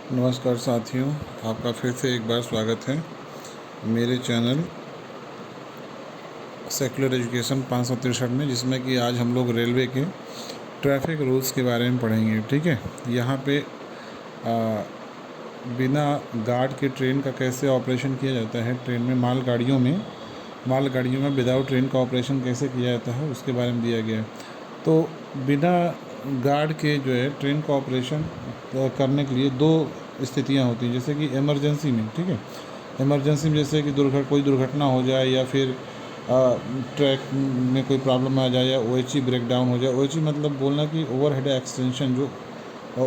नमस्कार साथियों, आपका फिर से एक बार स्वागत है मेरे चैनल सेकुलर एजुकेशन 563 में, जिसमें कि आज हम लोग रेलवे के ट्रैफिक रूल्स के बारे में पढ़ेंगे। ठीक है, यहाँ पे बिना गार्ड के ट्रेन का कैसे ऑपरेशन किया जाता है, ट्रेन में मालगाड़ियों में विदाउट ट्रेन का ऑपरेशन कैसे किया जाता है, उसके बारे में दिया गया है। तो बिना गार्ड के जो है ट्रेन का ऑपरेशन करने के लिए दो स्थितियां होती हैं, जैसे कि इमरजेंसी में। ठीक है, इमरजेंसी में जैसे कि कोई दुर्घटना हो जाए या फिर ट्रैक में कोई प्रॉब्लम आ जाए या OHE ब्रेक डाउन हो जाए। OHE मतलब बोलना कि ओवरहेड एक्सटेंशन, जो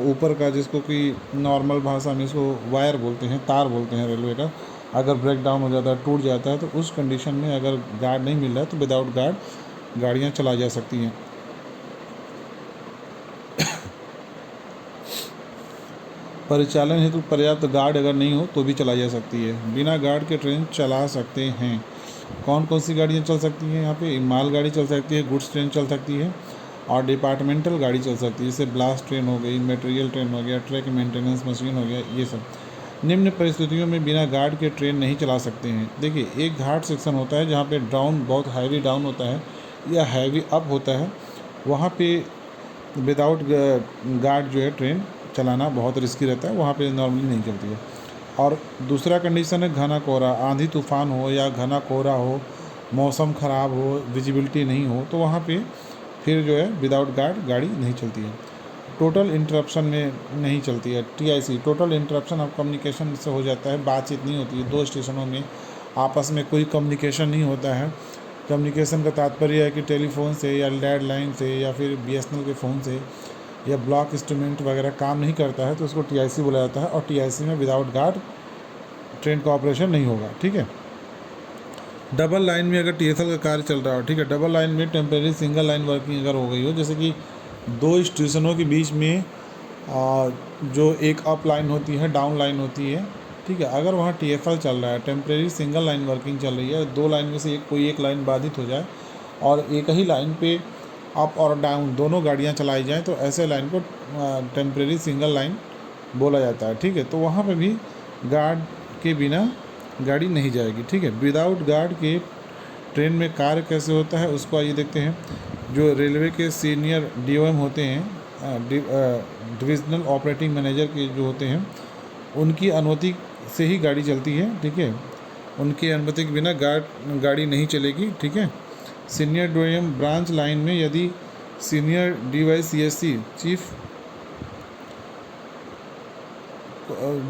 ऊपर का, जिसको कि नॉर्मल भाषा में इसको वायर बोलते हैं, तार बोलते हैं रेलवे का, अगर ब्रेक डाउन हो जाता है, टूट जाता है, तो उस कंडीशन में अगर गार्ड नहीं मिल रहा है तो विदाउट गार्ड गाड़ियाँ चलाई जा सकती हैं। परिचालन हेतु पर्याप्त गार्ड अगर नहीं हो तो भी चलाई जा सकती है। बिना गार्ड के ट्रेन चला सकते हैं। कौन कौन सी गाड़ियाँ चल सकती हैं? यहाँ पे मालगाड़ी चल सकती है, गुड्स ट्रेन चल सकती है और डिपार्टमेंटल गाड़ी चल सकती है, जैसे ब्लास्ट ट्रेन हो गई, मटेरियल ट्रेन हो गया, ट्रैक मेंटेनेंस मशीन हो गया, ये सब। निम्न परिस्थितियों में बिना गार्ड के ट्रेन नहीं चला सकते हैं। देखिए, एक घाट सेक्शन होता है जहाँ पे डाउन बहुत हैवी डाउन होता है या हैवी अप होता है, वहाँ पे विदाउट गार्ड जो है ट्रेन चलाना बहुत रिस्की रहता है, वहाँ पे नॉर्मली नहीं चलती है। और दूसरा कंडीशन है घना कोहरा, आंधी तूफान हो या घना कोहरा हो, मौसम ख़राब हो, विजिबिलिटी नहीं हो, तो वहाँ पे फिर जो है विदाउट गार्ड गाड़ी नहीं चलती है। टोटल इंटरप्शन में नहीं चलती है। TIC, total interruption of communication से हो जाता है, बातचीत नहीं होती है, दो स्टेशनों में आपस में कोई कम्युनिकेशन नहीं होता है। कम्युनिकेशन का तात्पर्य है कि टेलीफोन से या लैंडलाइन से या फिर BSNL के फ़ोन से या ब्लॉक इंस्ट्रूमेंट वगैरह काम नहीं करता है तो उसको TIC बोला जाता है। और TIC में विदाउट गार्ड ट्रेन का ऑपरेशन नहीं होगा। ठीक है, डबल लाइन में अगर TSL का कार्य चल रहा हो, ठीक है, डबल लाइन में टेम्परेरी सिंगल लाइन वर्किंग अगर हो गई हो, जैसे कि दो स्टेशनों के बीच में जो एक अप लाइन होती है, डाउन लाइन होती है, ठीक है, अगर वहाँ TFL चल रहा है, टेम्परेरी सिंगल लाइन वर्किंग चल रही है, दो लाइन में से कोई एक लाइन बाधित हो जाए और एक ही लाइन पे अप और डाउन दोनों गाड़ियाँ चलाई जाएँ, तो ऐसे लाइन को टेम्परेरी सिंगल लाइन बोला जाता है। ठीक है, तो वहाँ पे भी गार्ड के बिना गाड़ी नहीं जाएगी। ठीक है, विदाउट गार्ड के ट्रेन में कार्य कैसे होता है उसको आइए देखते हैं। जो रेलवे के सीनियर DOM होते हैं, डिविजनल ऑपरेटिंग मैनेजर के जो होते हैं, उनकी अनुमति से ही गाड़ी चलती है। ठीक है, उनकी अनुमति के बिना गाड़ी नहीं चलेगी। ठीक है, सीनियर DOM ब्रांच लाइन में यदि सीनियर DYCSC चीफ,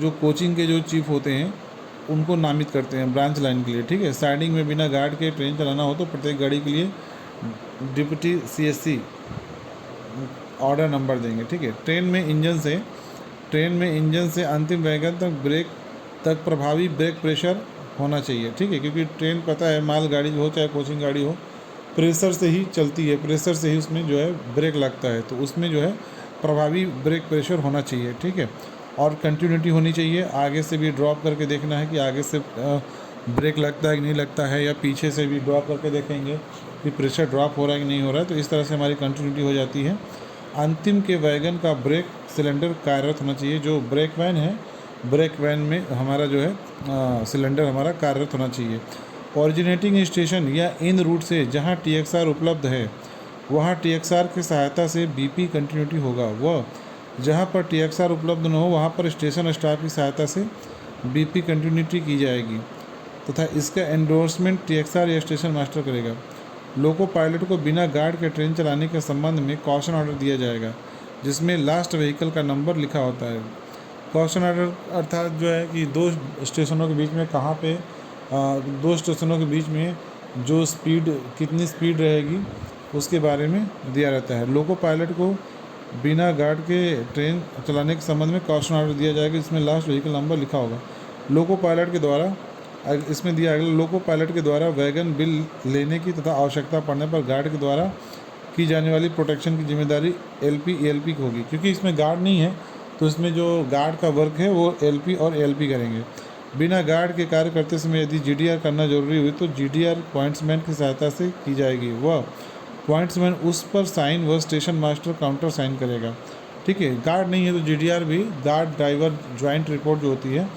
जो कोचिंग के जो चीफ होते हैं, उनको नामित करते हैं ब्रांच लाइन के लिए। ठीक है, साइडिंग में बिना गार्ड के ट्रेन चलाना हो तो प्रत्येक गाड़ी के लिए डिप्टी CSC ऑर्डर नंबर देंगे। ठीक है, ट्रेन में इंजन से अंतिम वैगन तक प्रभावी ब्रेक प्रेशर होना चाहिए। ठीक है, क्योंकि ट्रेन पता है मालगाड़ी हो चाहे कोचिंग गाड़ी हो, प्रेशर से ही चलती है, प्रेशर से ही उसमें जो है ब्रेक लगता है, तो उसमें जो है प्रभावी ब्रेक प्रेशर होना चाहिए। ठीक है, और कंटिन्यूटी होनी चाहिए। आगे से भी ड्रॉप करके देखना है कि आगे से ब्रेक लगता है कि नहीं लगता है, या पीछे से भी ड्रॉप करके देखेंगे कि प्रेशर ड्रॉप हो रहा है कि नहीं हो रहा है, तो इस तरह से हमारी कंटिन्यूटी हो जाती है। अंतिम के वैगन का ब्रेक सिलेंडर कार्यरत होना चाहिए। जो ब्रेक वैन है, ब्रेक वैन में हमारा जो है सिलेंडर हमारा कार्यरत होना चाहिए। ऑरिजिनेटिंग स्टेशन या इन रूट से जहाँ TXR उपलब्ध है, वहाँ TXR की सहायता से BP कंटिन्यूटी होगा। वह जहाँ पर TXR उपलब्ध न हो, वहाँ पर स्टेशन स्टाफ की सहायता से BP कंटिन्यूटी की जाएगी तथा इसका एंडोर्समेंट TXR या स्टेशन मास्टर करेगा। लोको पायलट को बिना गार्ड के ट्रेन चलाने के संबंध में कॉशन ऑर्डर दिया जाएगा, जिसमें लास्ट व्हीकल का नंबर लिखा होता है। कॉशन ऑर्डर अर्थात जो है कि दो स्टेशनों के बीच में कहाँ पे दो स्टेशनों के बीच में जो स्पीड, कितनी स्पीड रहेगी, उसके बारे में दिया रहता है। लोको पायलट को बिना गार्ड के ट्रेन चलाने के संबंध में कॉशन ऑर्डर दिया जाएगा, जिसमें लास्ट व्हीकल नंबर लिखा होगा। लोको पायलट के द्वारा, इसमें दिया गया, लोको पायलट के द्वारा वैगन बिल लेने की तथा आवश्यकता पड़ने पर गार्ड के द्वारा की जाने वाली प्रोटेक्शन की जिम्मेदारी LP ALP की होगी। क्योंकि इसमें गार्ड नहीं है तो इसमें जो गार्ड का वर्क है वो LP और ALP करेंगे। बिना गार्ड के कार्य करते समय यदि GDR करना जरूरी हुई तो GDR पॉइंट्समैन की सहायता से की जाएगी। वह पॉइंट्समैन उस पर साइन व स्टेशन मास्टर काउंटर साइन करेगा। ठीक है। गार्ड नहीं है तो GDR भी, गार्ड ड्राइवर ज्वाइंट रिपोर्ट जो होती है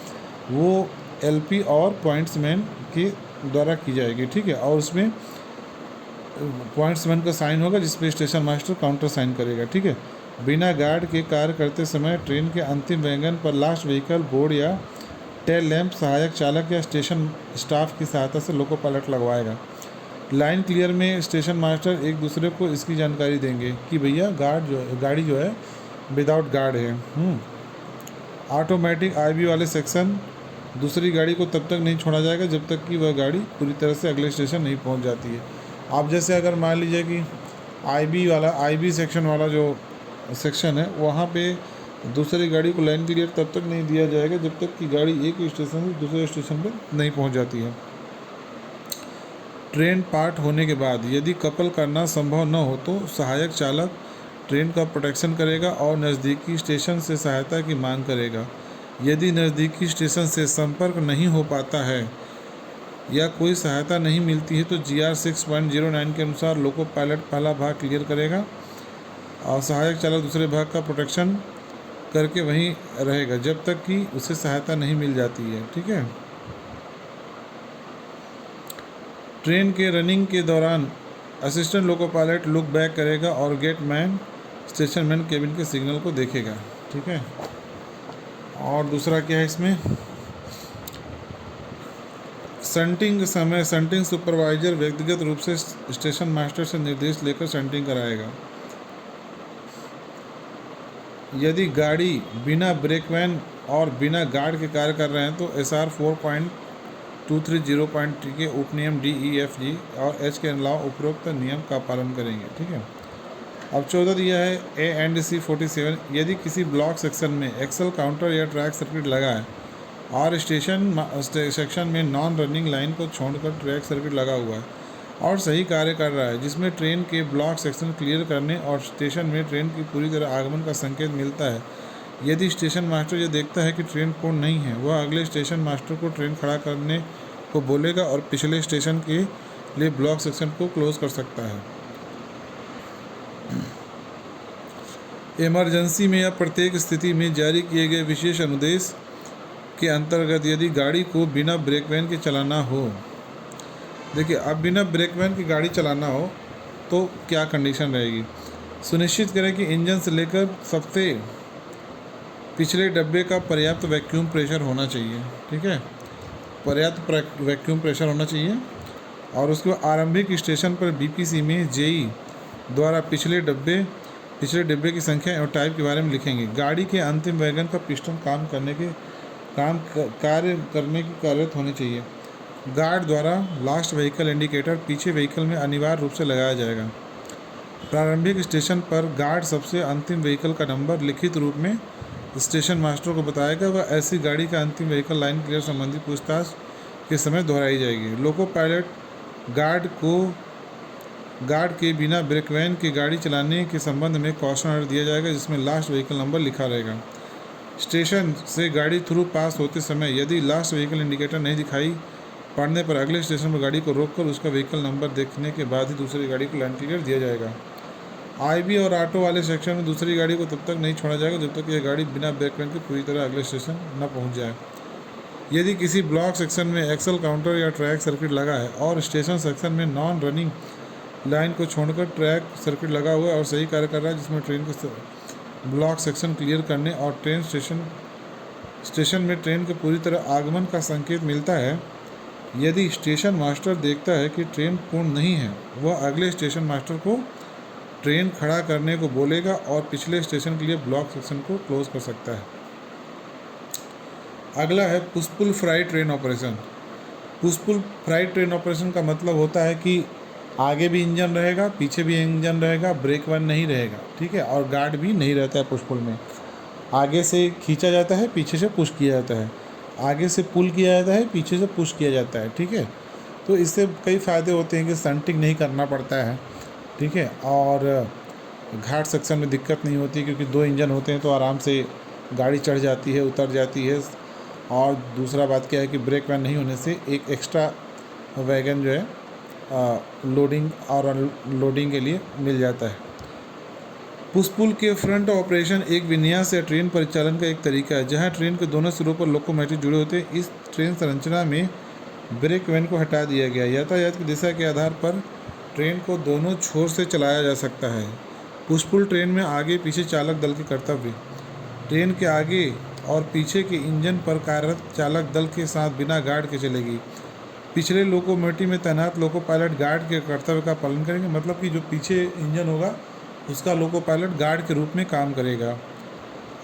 वो LP और पॉइंट्समैन के द्वारा की जाएगी, ठीक है। और उसमें पॉइंट्समैन का साइन होगा जिस पे स्टेशन मास्टर काउंटर साइन करेगा, ठीक है। बिना गार्ड के कार्य करते समय ट्रेन के अंतिम वैगन पर लास्ट व्हीकल बोर्ड या टेल लैंप सहायक चालक या स्टेशन स्टाफ की सहायता से लोको पायलट लगवाएगा। लाइन क्लियर में स्टेशन मास्टर एक दूसरे को इसकी जानकारी देंगे कि भैया गाड़ी जो है विदाउट गार्ड है। ऑटोमेटिक IB वाले सेक्शन दूसरी गाड़ी को तब तक नहीं छोड़ा जाएगा जब तक कि वह गाड़ी पूरी तरह से अगले स्टेशन नहीं पहुंच जाती है। आप जैसे अगर मान लीजिए कि IB सेक्शन वाला जो सेक्शन है वहाँ पे दूसरी गाड़ी को लाइन क्लियर तब तक नहीं दिया जाएगा जब तक कि गाड़ी एक स्टेशन से दूसरे स्टेशन पर नहीं पहुंच जाती है। ट्रेन पार्ट होने के बाद यदि कपल करना संभव न हो तो सहायक चालक ट्रेन का प्रोटेक्शन करेगा और नज़दीकी स्टेशन से सहायता की मांग करेगा। यदि नज़दीकी स्टेशन से संपर्क नहीं हो पाता है या कोई सहायता नहीं मिलती है तो GR 6.09 के अनुसार लोको पायलट पहला भाग क्लियर करेगा और सहायक चालक दूसरे भाग का प्रोटेक्शन करके वहीं रहेगा जब तक कि उसे सहायता नहीं मिल जाती है, ठीक है। ट्रेन के रनिंग के दौरान assistant loco pilot look back करेगा और gate man station man cabin के सिग्नल को देखेगा, ठीक है। और दूसरा क्या है इसमें, संटिंग समय संटिंग सुपरवाइजर व्यक्तिगत रूप से स्टेशन मास्टर से निर्देश लेकर संटिंग कराएगा। यदि गाड़ी बिना ब्रेकमैन और बिना गार्ड के कार्य कर रहे हैं तो SR 4.230.3 के उपनियम D, E, F, G और H के अलावा उपरोक्त नियम का पालन करेंगे, ठीक है। अब 14 दिया है A&C 47, यदि किसी ब्लॉक सेक्शन में एक्सल काउंटर या ट्रैक सर्किट लगा है और सेक्शन में नॉन रनिंग लाइन को छोड़कर ट्रैक सर्किट लगा हुआ है और सही कार्य कर रहा है जिसमें ट्रेन के ब्लॉक सेक्शन क्लियर करने और स्टेशन में ट्रेन की पूरी तरह आगमन का संकेत मिलता है। यदि स्टेशन मास्टर यह देखता है कि ट्रेन पूर्ण नहीं है वह अगले स्टेशन मास्टर को ट्रेन खड़ा करने को बोलेगा और पिछले स्टेशन के लिए ब्लॉक सेक्शन को क्लोज कर सकता है। इमरजेंसी में या प्रत्येक स्थिति में जारी किए गए विशेष अनुदेश के अंतर्गत यदि गाड़ी को बिना ब्रेकमैन के चलाना हो, देखिए अब बिना ब्रेकमैन की गाड़ी चलाना हो तो क्या कंडीशन रहेगी। सुनिश्चित करें कि इंजन से लेकर सबसे पिछले डब्बे का पर्याप्त वैक्यूम प्रेशर होना चाहिए, ठीक है, पर्याप्त वैक्यूम प्रेशर होना चाहिए। और उसके बाद आरंभिक स्टेशन पर BPC में JE द्वारा पिछले डिब्बे की संख्या और टाइप के बारे में लिखेंगे। गाड़ी के अंतिम वैगन का पिस्टन कार्य करने की कार्यरत होनी चाहिए। गार्ड द्वारा लास्ट व्हीकल इंडिकेटर पीछे व्हीकल में अनिवार्य रूप से लगाया जाएगा। प्रारंभिक स्टेशन पर गार्ड सबसे अंतिम व्हीकल का नंबर लिखित रूप में स्टेशन मास्टर को बताएगा। वह ऐसी गाड़ी का अंतिम व्हीकल लाइन क्लियर संबंधी पूछताछ के समय दोहराई जाएगी। लोको पायलट गार्ड के बिना ब्रेकमैन की गाड़ी चलाने के संबंध में कॉशन ऑर्डर दिया जाएगा जिसमें लास्ट व्हीकल नंबर लिखा रहेगा। स्टेशन से गाड़ी थ्रू पास होते समय यदि लास्ट व्हीकल इंडिकेटर नहीं दिखाई पड़ने पर अगले स्टेशन पर गाड़ी को रोककर उसका व्हीकल नंबर देखने के बाद ही दूसरी गाड़ी को लाइन क्लियर दिया जाएगा। IB और ऑटो वाले सेक्शन में दूसरी गाड़ी को तब तक नहीं छोड़ा जाएगा जब तक यह गाड़ी बिना ब्रेकमैन के पूरी तरह अगले स्टेशन न पहुंच जाए। यदि किसी ब्लॉक सेक्शन में एक्सल काउंटर या ट्रैक सर्किट लगा है और स्टेशन सेक्शन में नॉन रनिंग लाइन को छोड़कर ट्रैक सर्किट लगा हुआ है और सही कार्य कर रहा है जिसमें ट्रेन के ब्लॉक सेक्शन क्लियर करने और ट्रेन स्टेशन में ट्रेन के पूरी तरह आगमन का संकेत मिलता है, यदि स्टेशन मास्टर देखता है कि ट्रेन पूर्ण नहीं है वह अगले स्टेशन मास्टर को ट्रेन खड़ा करने को बोलेगा और पिछले स्टेशन के लिए ब्लॉक सेक्शन को क्लोज कर सकता है। अगला है push pull freight train operation. Push pull freight train operation का मतलब होता है कि आगे भी इंजन रहेगा, पीछे भी इंजन रहेगा, ब्रेक वन नहीं रहेगा, ठीक है, और गार्ड भी नहीं रहता है। पुशपुल में आगे से खींचा जाता है, पीछे से पुश किया जाता है, आगे से पुल किया जाता है, पीछे से पुश किया जाता है, ठीक है। तो इससे कई फ़ायदे होते हैं कि संटिंग नहीं करना पड़ता है, ठीक है, और घाट सेक्शन में दिक्कत नहीं होती क्योंकि 2 इंजन होते हैं तो आराम से गाड़ी चढ़ जाती है, उतर जाती है। और दूसरा बात क्या है कि ब्रेक वैन नहीं होने से एक एक्स्ट्रा वैगन जो है लोडिंग और अनलोडिंग के लिए मिल जाता है। पुश पुल के फ्रंट ऑपरेशन एक विन्यास या ट्रेन परिचालन का एक तरीका है जहां ट्रेन के दोनों सिरों पर लोकोमोटिव जुड़े होते हैं। इस ट्रेन संरचना में ब्रेक वैन को हटा दिया गया। यातायात की दिशा के आधार पर ट्रेन को दोनों छोर से चलाया जा सकता है। पुश पुल ट्रेन में आगे पीछे चालक दल के कर्तव्य। ट्रेन के आगे और पीछे के इंजन पर कार्यरत चालक दल के साथ बिना गार्ड के चलेगी। पिछले लोकोमोटिव में तैनात लोको पायलट गार्ड के कर्तव्य का पालन करेंगे, मतलब कि जो पीछे इंजन होगा उसका लोको पायलट गार्ड के रूप में काम करेगा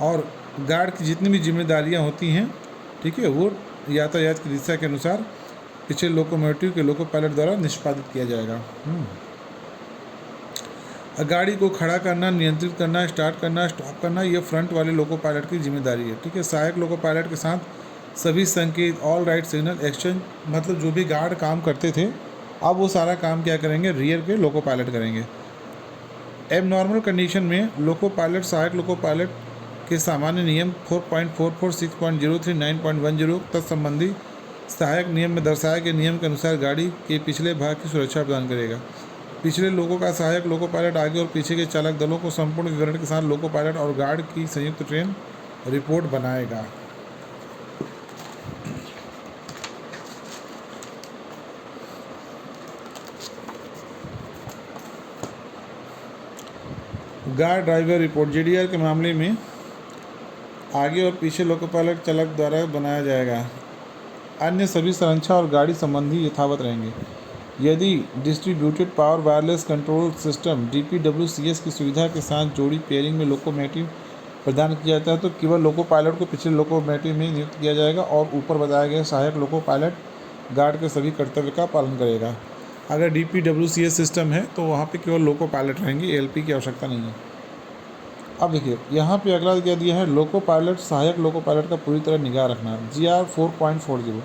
और गार्ड की जितनी भी जिम्मेदारियां होती हैं, ठीक है, वो यातायात की दिशा के अनुसार पिछले लोकोमोटिव के लोको पायलट द्वारा निष्पादित किया जाएगा। गाड़ी को खड़ा करना, नियंत्रित करना, स्टार्ट करना, स्टॉप करना, यह फ्रंट वाले लोको पायलट की जिम्मेदारी है। ठीक है, सहायक लोको पायलट के साथ सभी संकेत, ऑल राइट सिग्नल, एक्सचेंज, मतलब जो भी गार्ड काम करते थे अब वो सारा काम क्या करेंगे, रियर के लोको पायलट करेंगे। एबनॉर्मल कंडीशन में लोको पायलट सहायक लोको पायलट के सामान्य नियम 4.44, 6.03, 9.10 तत्संबंधी सहायक नियम में दर्शाए गए नियम के अनुसार गाड़ी के पिछले भाग की सुरक्षा प्रदान करेगा। पिछले लोगों का सहायक लोको पायलट आगे और पीछे के चालक दलों को संपूर्ण विवरण के साथ लोको पायलट और गार्ड की संयुक्त ट्रेन रिपोर्ट बनाएगा। गार्ड ड्राइवर रिपोर्ट जेडीआर के मामले में आगे और पीछे लोको पायलट चालक द्वारा बनाया जाएगा। अन्य सभी संरचना और गाड़ी संबंधी यथावत रहेंगे। यदि distributed power wireless control system DPWCS की सुविधा के साथ जोड़ी पेयरिंग में लोकोमोटिव प्रदान किया जाता है तो केवल लोको पायलट को पिछले लोकोमोटिव में नियुक्त किया जाएगा और ऊपर बताए गए सहायक लोको पायलट गार्ड के सभी कर्तव्य का पालन करेगा। अगर DPWCS सिस्टम है तो वहाँ पे केवल लोको पायलट रहेंगे, ALP की आवश्यकता नहीं है। अब देखिए यहाँ पे अगला क्या दिया है, लोको पायलट सहायक लोको पायलट का पूरी तरह निगाह रखना। GR 4.40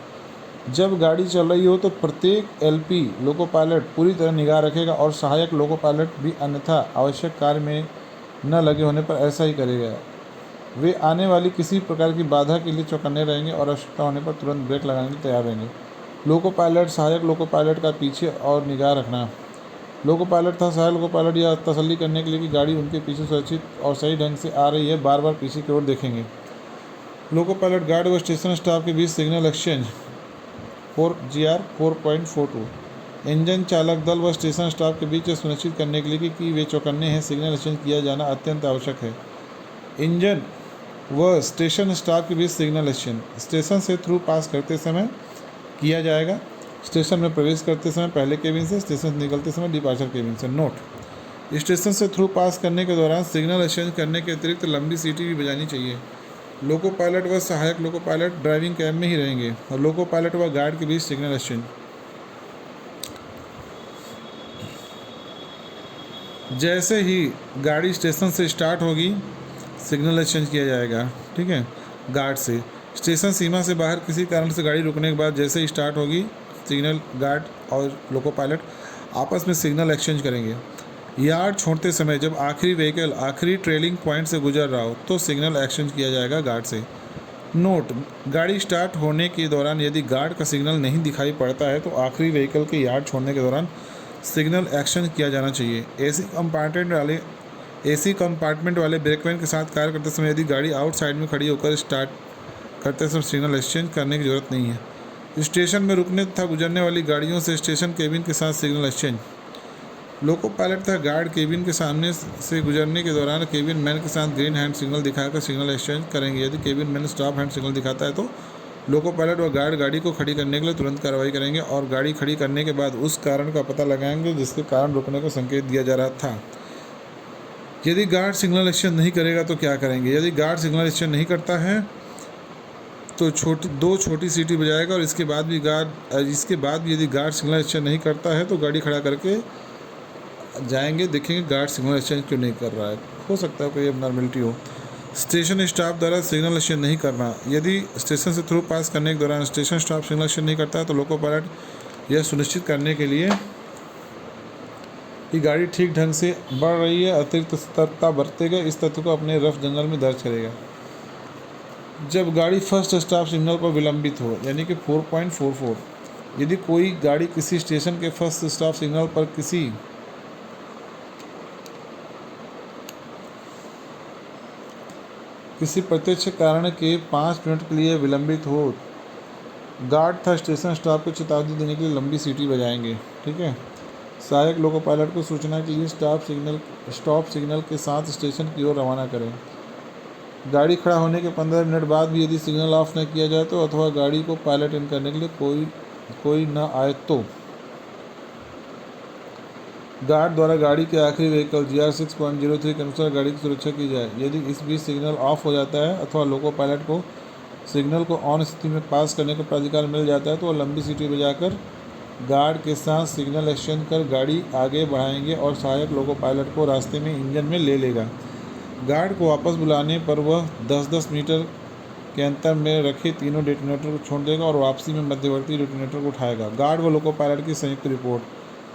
जब गाड़ी चल रही हो तो प्रत्येक LP लोको पायलट पूरी तरह निगाह रखेगा और सहायक लोको पायलट भी अन्यथा आवश्यक कार्य में न लगे होने पर ऐसा ही करेगा। वे आने वाली किसी प्रकार की बाधा के लिए चौकन्ने रहेंगे और आवश्यकता होने पर तुरंत ब्रेक लगाने के लिए तैयार रहेंगे। लोको पायलट सहायक लोको पायलट का पीछे और निगाह रखना। लोको पायलट था सहायक लोको पायलट यह तसल्ली करने के लिए कि गाड़ी उनके पीछे सुरक्षित और सही ढंग से आ रही है बार बार पीछे की ओर देखेंगे। लोको पायलट गार्ड व स्टेशन स्टाफ के बीच सिग्नल एक्सचेंज GR 4.42 इंजन चालक दल व स्टेशन स्टाफ के बीच सुनिश्चित करने के लिए कि वे चौकन्ने हैं सिग्नल एक्सचेंज किया जाना अत्यंत आवश्यक है। इंजन व स्टेशन स्टाफ के बीच सिग्नल एक्सचेंज स्टेशन से थ्रू पास करते समय किया जाएगा। स्टेशन में प्रवेश करते समय पहले केबिन से, स्टेशन से निकलते समय डिपार्चर केबिन से। नोट, स्टेशन से थ्रू पास करने के दौरान सिग्नल एक्सचेंज करने के अतिरिक्त लंबी सीटी भी बजानी चाहिए। लोको पायलट व सहायक लोको पायलट ड्राइविंग कैब में ही रहेंगे और लोको पायलट व गार्ड के बीच सिग्नल एक्सचेंज। जैसे ही गाड़ी स्टेशन से स्टार्ट होगी सिग्नल एक्सचेंज किया जाएगा, ठीक है, गार्ड से। स्टेशन सीमा से बाहर किसी कारण से गाड़ी रुकने के बाद जैसे ही स्टार्ट होगी सिग्नल गार्ड और लोको पायलट आपस में सिग्नल एक्सचेंज करेंगे। यार्ड छोड़ते समय जब आखिरी व्हीकल आखिरी ट्रेलिंग पॉइंट से गुजर रहा हो तो सिग्नल एक्सचेंज किया जाएगा गार्ड से। नोट, गाड़ी स्टार्ट होने के दौरान यदि गार्ड का सिग्नल नहीं दिखाई पड़ता है तो आखिरी व्हीकल के यार्ड छोड़ने के दौरान सिग्नल एक्सचेंज किया जाना चाहिए। एसी कंपार्टमेंट वाले ब्रेक वैन के साथ कार्य करते समय यदि गाड़ी आउटसाइड में खड़ी होकर स्टार्ट करते समय सिग्नल एक्सचेंज करने की जरूरत नहीं है। स्टेशन में रुकने तथा गुजरने वाली गाड़ियों से स्टेशन केबिन के साथ सिग्नल एक्सचेंज। लोको पायलट तथा गार्ड केबिन के सामने से गुजरने के दौरान केबिन मैन के साथ ग्रीन हैंड सिग्नल दिखाकर सिग्नल एक्सचेंज करेंगे। यदि cabin man stop hand signal दिखाता है तो लोको पायलट व गार्ड गाड़ी को खड़ी करने के लिए तुरंत कार्रवाई करेंगे और गाड़ी खड़ी करने के बाद उस कारण का पता लगाएंगे जिसके कारण रुकने को संकेत दिया जा रहा था। यदि गार्ड सिग्नल एक्सचेंज नहीं करेगा तो क्या करेंगे? यदि गार्ड सिग्नल एक्सचेंज नहीं करता है तो दो छोटी सीटी बजाएगा और इसके बाद भी यदि गार्ड सिग्नल एक्सचेंज नहीं करता है तो गाड़ी खड़ा करके जाएंगे, देखेंगे गार्ड सिग्नल एक्सचेंज क्यों नहीं कर रहा है, हो सकता है कोई एबनॉर्मलिटी हो। स्टेशन स्टाफ द्वारा सिग्नल एक्सचेंज नहीं करना। यदि स्टेशन से थ्रू पास करने के दौरान स्टेशन स्टाफ सिग्नल एक्सचेंज नहीं करता है तो लोको पायलट यह सुनिश्चित करने के लिए कि गाड़ी ठीक ढंग से बढ़ रही है अतिरिक्त सतर्कता बरतेगा। इस तथ्य को अपने रफ जर्नल में दर्ज करेगा। जब गाड़ी फर्स्ट स्टॉप सिग्नल पर विलंबित हो, यानी कि 4.44, यदि कोई गाड़ी किसी स्टेशन के फर्स्ट स्टॉप सिग्नल पर किसी किसी प्रत्यक्ष कारण के 5 मिनट के लिए विलंबित हो, गार्ड था स्टेशन स्टाफ को चेतावनी देने के लिए लंबी सीटी बजाएंगे। ठीक है। सहायक लोको पायलट को सूचना के लिए स्टॉप सिग्नल के साथ स्टेशन की ओर रवाना करें। गाड़ी खड़ा होने के 15 मिनट बाद भी यदि सिग्नल ऑफ न किया जाए तो अथवा गाड़ी को पायलट इन करने के लिए कोई न आए तो गार्ड द्वारा गाड़ी के आखिरी व्हीकल GR 6.03 के अनुसार गाड़ी की सुरक्षा की जाए। यदि इस बीच सिग्नल ऑफ हो जाता है अथवा लोको पायलट को सिग्नल को ऑन स्थिति में पास करने का प्राधिकार मिल जाता है तो वह लंबी सीटी बजाकर गार्ड के साथ सिग्नल एक्सचेंज कर गाड़ी आगे बढ़ाएंगे और सहायक लोको पायलट को रास्ते में इंजन में ले लेगा। गार्ड को वापस बुलाने पर वह 10-10 मीटर के अंतर में रखे तीनों डेटोनेटर को छोड़ देगा और वापसी में मध्यवर्ती डेटोनेटर को उठाएगा। गार्ड व लोको पायलट की संयुक्त रिपोर्ट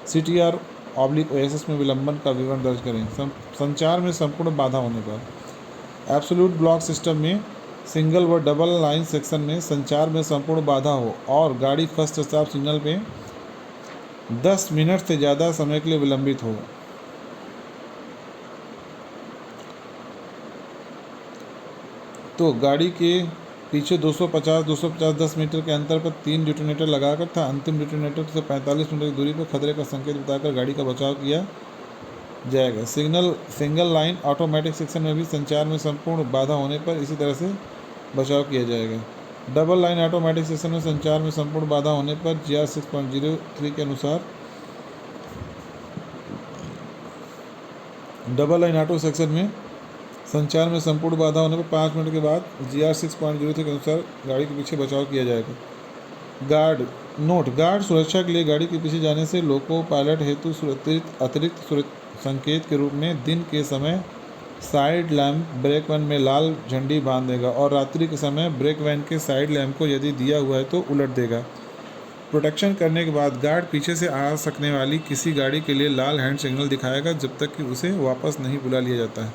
CTR/OSS में विलंबन का विवरण दर्ज करें। संचार में संपूर्ण बाधा होने पर एब्सोल्यूट ब्लॉक सिस्टम में सिंगल व डबल लाइन सेक्शन में संचार में संपूर्ण बाधा हो और गाड़ी फर्स्ट स्टॉप सिग्नल पे 10 मिनट से ज़्यादा समय के लिए विलंबित हो तो गाड़ी के पीछे 250 10 मीटर के अंतर पर 3 डिटोनेटर लगाकर था अंतिम डिटोनेटर से 45 मीटर की दूरी पर खतरे का संकेत बताकर गाड़ी का बचाव किया जाएगा। सिंगल लाइन ऑटोमेटिक सेक्शन में भी संचार में संपूर्ण बाधा होने पर इसी तरह से बचाव किया जाएगा। डबल लाइन ऑटोमेटिक सेक्शन में संचार में संपूर्ण बाधा होने पर GR 6.03 के अनुसार डबल लाइन ऑटो सेक्शन में संचार में संपूर्ण बाधा होने पर 5 मिनट के बाद GR 6.03 के अनुसार गाड़ी के पीछे बचाव किया जाएगा। गार्ड सुरक्षा के लिए गाड़ी के पीछे जाने से लोको पायलट हेतु अतिरिक्त संकेत के रूप में दिन के समय साइड लैम्प ब्रेक वैन में लाल झंडी बांध देगा और रात्रि के समय ब्रेक वैन के साइड लैम्प को यदि दिया हुआ है तो उलट देगा। प्रोटेक्शन करने के बाद गार्ड पीछे से आ सकने वाली किसी गाड़ी के लिए लाल हैंड सिग्नल दिखाएगा जब तक कि उसे वापस नहीं बुला लिया जाता है।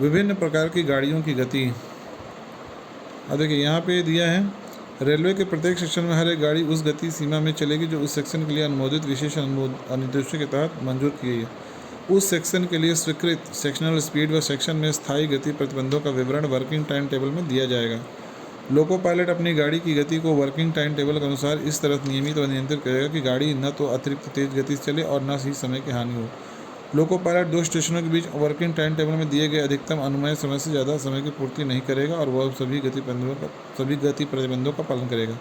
विभिन्न प्रकार की गाड़ियों की गति, अब देखिए यहाँ पे दिया है, रेलवे के प्रत्येक सेक्शन में हर एक गाड़ी उस गति सीमा में चलेगी जो उस सेक्शन के लिए अनुमोदित विशेष अनुदेशों के तहत मंजूर की गई है। उस सेक्शन के लिए स्वीकृत सेक्शनल स्पीड व सेक्शन में स्थायी गति प्रतिबंधों का विवरण वर्किंग टाइम टेबल में दिया जाएगा। लोको पायलट अपनी गाड़ी की गति को वर्किंग टाइम टेबल के अनुसार इस तरह नियमित व नियंत्रित करेगा कि गाड़ी न तो अतिरिक्त तेज गति से चले और न ही समय की हानि हो। लोको पायलट 2 स्टेशनों के बीच वर्किंग टाइम टेबल में दिए गए अधिकतम अनुमेय समय से ज़्यादा समय की पूर्ति नहीं करेगा और वह सभी गति प्रतिबंधों का पालन करेगा।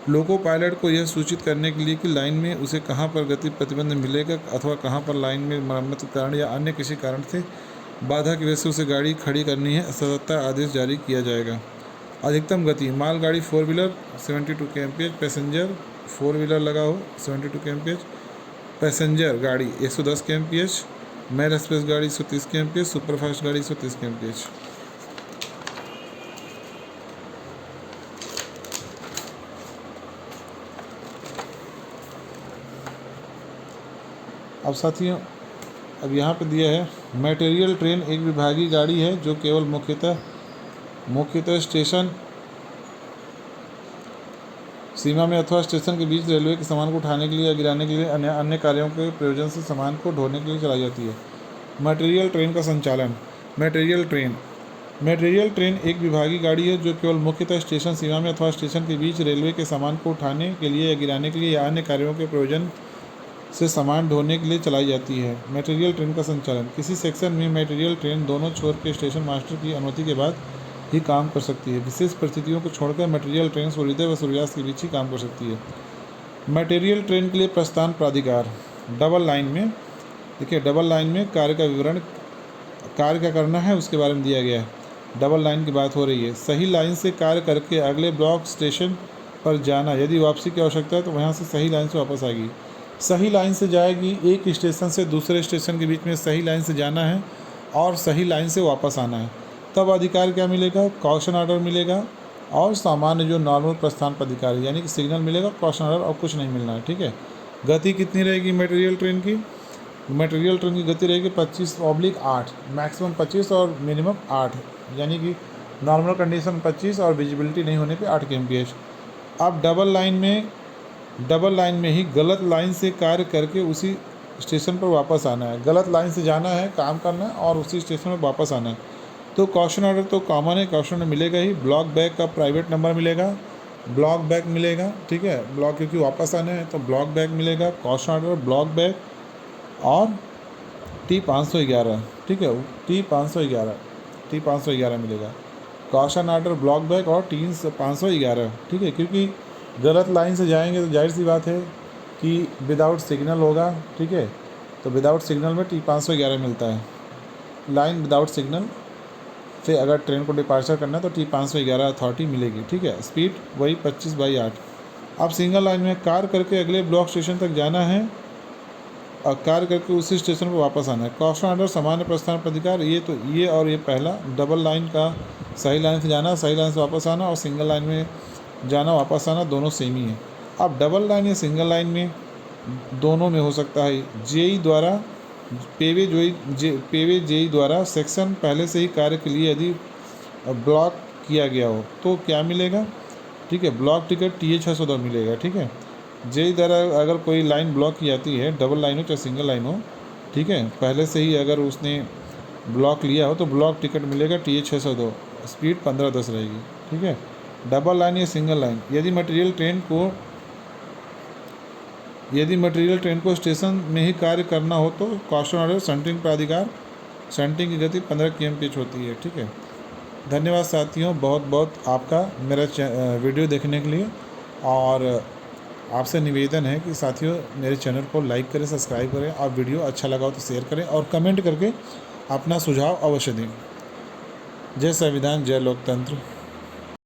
लोको पायलट को यह सूचित करने के लिए कि लाइन में उसे कहाँ पर गति प्रतिबंध मिलेगा अथवा कहाँ पर लाइन में मरम्मत के कारण या अन्य किसी कारण से बाधा की वजह से उसे गाड़ी खड़ी करनी है, सतर्कता आदेश जारी किया जाएगा। अधिकतम गति, मालगाड़ी 4 व्हीलर 72 kmph, पैसेंजर 4 व्हीलर लगा हो 72 kmph, पैसेंजर गाड़ी 110 kmph, मेल एक्सप्रेस गाड़ी 130 kmph, सुपरफास्ट गाड़ी 130 kmph। अब साथियों, अब यहाँ पे दिया है मटेरियल ट्रेन एक विभागीय गाड़ी है जो केवल मुख्यतः स्टेशन सीमा में अथवा स्टेशन के बीच रेलवे के सामान को उठाने के लिए या गिराने के लिए अन्य कार्यों के प्रयोजन से सामान को ढोने के लिए चलाई जाती है। मटेरियल ट्रेन का संचालन, मटेरियल ट्रेन एक विभागीय गाड़ी है जो केवल मुख्यतः स्टेशन सीमा में अथवा स्टेशन के बीच रेलवे के सामान को उठाने के लिए या गिराने के लिए या अन्य कार्यों के प्रयोजन से सामान ढोने के लिए चलाई जाती है। मटेरियल ट्रेन का संचालन, किसी सेक्शन में मटेरियल ट्रेन दोनों छोर के स्टेशन मास्टर की अनुमति के बाद ही काम कर सकती है। विशेष परिस्थितियों को छोड़कर मटेरियल ट्रेन सूर्योदय व सूर्यास्त के बीच ही काम कर सकती है। मटेरियल ट्रेन के लिए प्रस्थान प्राधिकार, डबल लाइन में देखिए, डबल लाइन में कार्य का विवरण, कार्य क्या करना है उसके बारे में दिया गया है। डबल लाइन की बात हो रही है। सही लाइन से कार्य करके अगले ब्लॉक स्टेशन पर जाना, यदि वापसी की आवश्यकता है तो वहाँ से सही लाइन से वापस आएगी। सही लाइन से जाएगी, एक स्टेशन से दूसरे स्टेशन के बीच में सही लाइन से जाना है और सही लाइन से वापस आना है। तब अधिकार क्या मिलेगा? कॉशन ऑर्डर मिलेगा और सामान्य जो नॉर्मल प्रस्थान पर अधिकार है, यानी कि सिग्नल मिलेगा, कॉशन ऑर्डर और कुछ नहीं मिलना है। ठीक है। गति कितनी रहेगी मटेरियल ट्रेन की? मटेरियल ट्रेन की गति रहेगी 25/8, मैक्सिमम 25 और मिनिमम 8, यानी कि नॉर्मल कंडीशन 25 और विजिबिलिटी नहीं होने पे 8 kmph। अब डबल लाइन में ही गलत लाइन से कार्य करके उसी स्टेशन पर वापस आना है। गलत लाइन से जाना है, काम करना है और उसी स्टेशन पर वापस आना है। तो क्वेश्चन ऑर्डर तो कॉमन है, क्वेश्चन ऑर्डर मिलेगा ही। ब्लॉक बैक का प्राइवेट नंबर मिलेगा, ब्लॉक बैक मिलेगा, ठीक है, ब्लॉक क्योंकि वापस आने हैं तो ब्लॉक बैक मिलेगा, क्वेश्चन ऑर्डर ब्लॉक बैक और T511, ठीक है, T511 मिलेगा, क्वेश्चन ऑर्डर ब्लॉक बैक और T511, ठीक है। क्योंकि गलत लाइन से जाएंगे तो जाहिर सी बात है कि विदाउट सिग्नल होगा, ठीक है, तो विदाउट सिग्नल में T511 मिलता है। लाइन विदाउट सिग्नल से अगर ट्रेन को डिपार्चर करना है तो T511 अथॉरिटी मिलेगी, ठीक है। स्पीड वही 25/8। अब सिंगल लाइन में कार करके अगले ब्लॉक स्टेशन तक जाना है और कार करके उसी स्टेशन पर वापस आना है। क्वेश्चन ऑर्डर सामान्य प्रस्थान प्राधिकार, ये और ये पहला। डबल लाइन का सही लाइन से जाना, सही लाइन से वापस आना, और सिंगल लाइन में जाना वापस आना, दोनों सेम ही है। अब डबल लाइन या सिंगल लाइन में दोनों में हो सकता है जेई द्वारा पेवे जेई द्वारा सेक्शन पहले से ही कार्य के लिए यदि ब्लॉक किया गया हो तो क्या मिलेगा, ठीक है, ब्लॉक टिकट TH602 मिलेगा, ठीक है। जेई द्वारा अगर कोई लाइन ब्लॉक की जाती है, डबल लाइन हो चाहे सिंगल लाइन हो, ठीक है, पहले से ही अगर उसने ब्लॉक लिया हो तो ब्लॉक टिकट मिलेगा TH602, स्पीड 15-10 रहेगी, ठीक है। डबल लाइन या सिंगल लाइन, यदि मटेरियल ट्रेन को स्टेशन में ही कार्य करना हो तो क्वेश्चन ऑर्डर सेंटरिंग प्राधिकार, सेंटरिंग की गति 15 km/h होती है, ठीक है। धन्यवाद साथियों, बहुत बहुत आपका मेरा वीडियो देखने के लिए, और आपसे निवेदन है कि साथियों मेरे चैनल को लाइक करें, सब्सक्राइब करें, और वीडियो अच्छा लगा हो तो शेयर करें और कमेंट करके अपना सुझाव अवश्य दें। जय संविधान, जय लोकतंत्र।